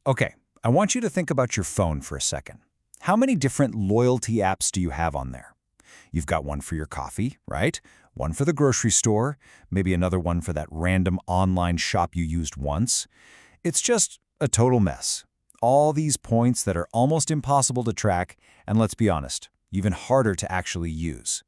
Okay, I want you to think about your phone for a second. How many different loyalty apps do you have on there? You've got one for your coffee, right? One for the grocery store, maybe another one for that random online shop you used once. It's just a total mess. All these points that are almost impossible to track, and let's be honest, even harder to actually use.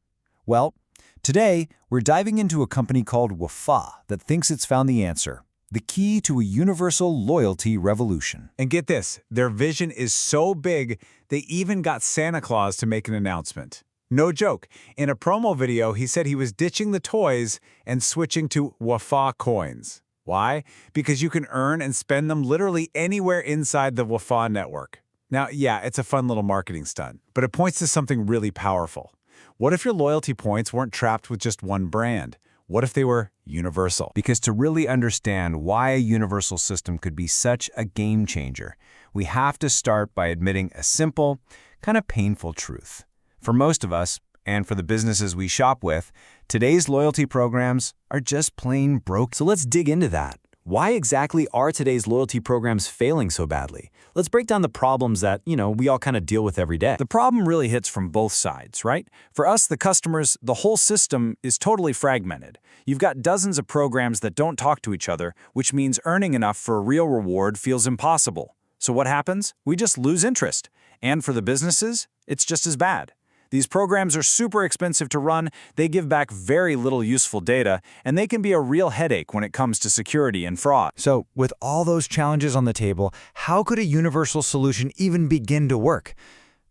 Well, today we're diving into a company called Wafaa that thinks it's found the answer. The key to a universal loyalty revolution. And get this, their vision is so big, they even got Santa Claus to make an announcement. No joke, in a promo video, he said he was ditching the toys and switching to Wafaa coins. Why? Because you can earn and spend them literally anywhere inside the Wafaa network. Now, yeah, it's a fun little marketing stunt, but it points to something really powerful. What if your loyalty points weren't trapped with just one brand? What if they were universal? Because to really understand why a universal system could be such a game changer, we have to start by admitting a simple, kind of painful truth. For most of us, and for the businesses we shop with, today's loyalty programs are just plain broke. So let's dig into that. Why exactly are today's loyalty programs failing so badly? Let's break down the problems that, we all kind of deal with every day. The problem really hits from both sides, right? For us, the customers, the whole system is totally fragmented. You've got dozens of programs that don't talk to each other, which means earning enough for a real reward feels impossible. So what happens? We just lose interest. And for the businesses, it's just as bad. These programs are super expensive to run, they give back very little useful data, and they can be a real headache when it comes to security and fraud. So, with all those challenges on the table, how could a universal solution even begin to work?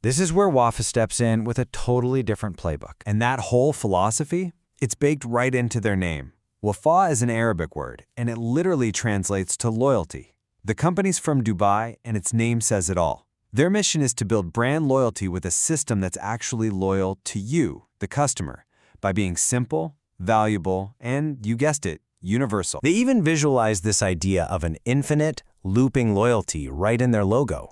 This is where Wafaa steps in with a totally different playbook. And that whole philosophy, it's baked right into their name. Wafaa is an Arabic word, and it literally translates to loyalty. The company's from Dubai, and its name says it all. Their mission is to build brand loyalty with a system that's actually loyal to you, the customer, by being simple, valuable, and, you guessed it, universal. They even visualize this idea of an infinite, looping loyalty right in their logo.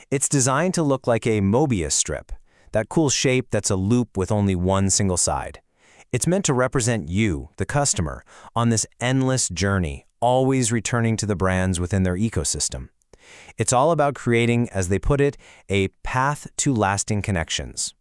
It's designed to look like a Mobius strip, that cool shape that's a loop with only one single side. It's meant to represent you, the customer, on this endless journey, always returning to the brands within their ecosystem. It's all about creating, as they put it, a path to lasting connections.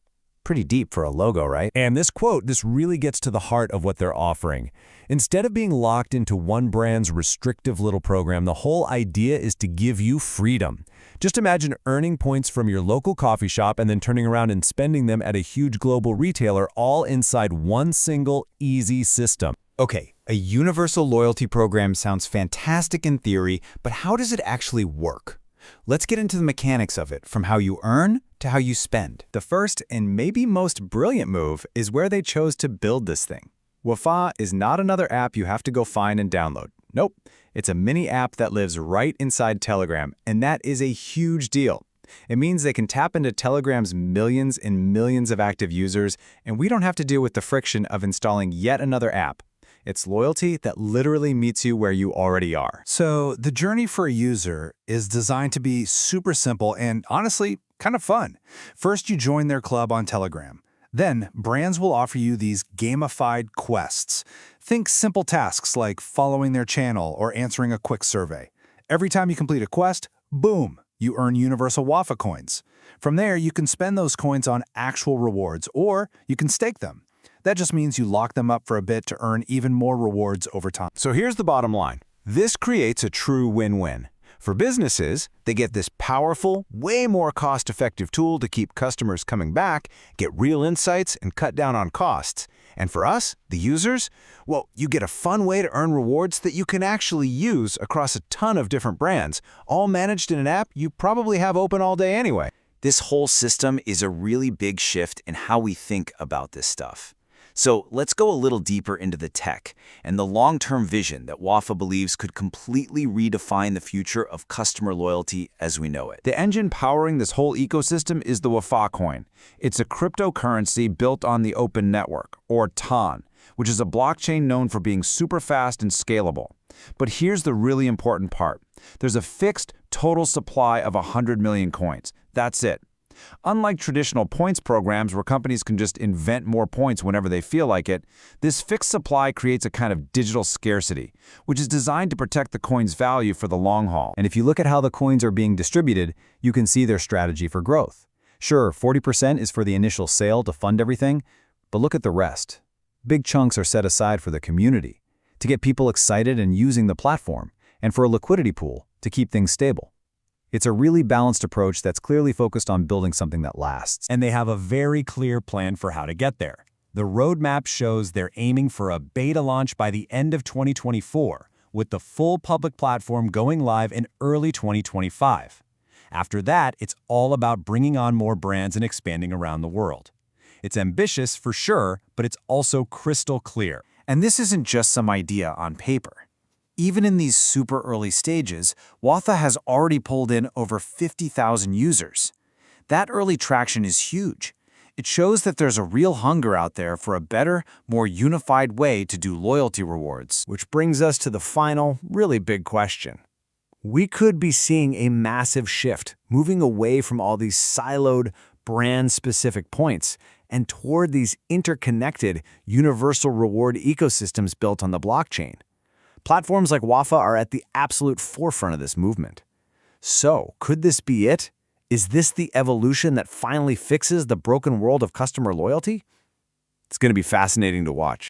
Pretty deep for a logo, right? And this quote, this really gets to the heart of what they're offering. Instead of being locked into one brand's restrictive little program, the whole idea is to give you freedom. Just imagine earning points from your local coffee shop and then turning around and spending them at a huge global retailer, all inside one single, easy system. Okay, a universal loyalty program sounds fantastic in theory, but how does it actually work? Let's get into the mechanics of it, from how you earn to how you spend. The first and maybe most brilliant move is where they chose to build this thing. Wafaa is not another app you have to go find and download. Nope, it's a mini app that lives right inside Telegram, and that is a huge deal. It means they can tap into Telegram's millions and millions of active users, and we don't have to deal with the friction of installing yet another app. It's loyalty that literally meets you where you already are. So the journey for a user is designed to be super simple and honestly, kind of fun. First, you join their club on Telegram. Then, brands will offer you these gamified quests. Think simple tasks like following their channel or answering a quick survey. Every time you complete a quest, boom, you earn universal Wafaa coins. From there, you can spend those coins on actual rewards, or you can stake them. That just means you lock them up for a bit to earn even more rewards over time. So here's the bottom line. This creates a true win-win. For businesses, they get this powerful, way more cost-effective tool to keep customers coming back, get real insights, and cut down on costs. And for us, the users, well, you get a fun way to earn rewards that you can actually use across a ton of different brands, all managed in an app you probably have open all day anyway. This whole system is a really big shift in how we think about this stuff. So let's go a little deeper into the tech and the long-term vision that Wafaa believes could completely redefine the future of customer loyalty as we know it. The engine powering this whole ecosystem is the Wafaa coin. It's a cryptocurrency built on the open network, or TON, which is a blockchain known for being super fast and scalable. But here's the really important part. There's a fixed total supply of 100 million coins. That's it. Unlike traditional points programs where companies can just invent more points whenever they feel like it, this fixed supply creates a kind of digital scarcity, which is designed to protect the coin's value for the long haul. And if you look at how the coins are being distributed, you can see their strategy for growth. Sure, 40% is for the initial sale to fund everything, but look at the rest. Big chunks are set aside for the community, to get people excited and using the platform, and for a liquidity pool to keep things stable. It's a really balanced approach that's clearly focused on building something that lasts. And they have a very clear plan for how to get there. The roadmap shows they're aiming for a beta launch by the end of 2024, with the full public platform going live in early 2025. After that, it's all about bringing on more brands and expanding around the world. It's ambitious for sure, but it's also crystal clear. And this isn't just some idea on paper. Even in these super early stages, Wafaa has already pulled in over 50,000 users. That early traction is huge. It shows that there's a real hunger out there for a better, more unified way to do loyalty rewards. Which brings us to the final, really big question. We could be seeing a massive shift, moving away from all these siloed, brand-specific points and toward these interconnected, universal reward ecosystems built on the blockchain. Platforms like Wafaa are at the absolute forefront of this movement. So, could this be it? Is this the evolution that finally fixes the broken world of customer loyalty? It's going to be fascinating to watch.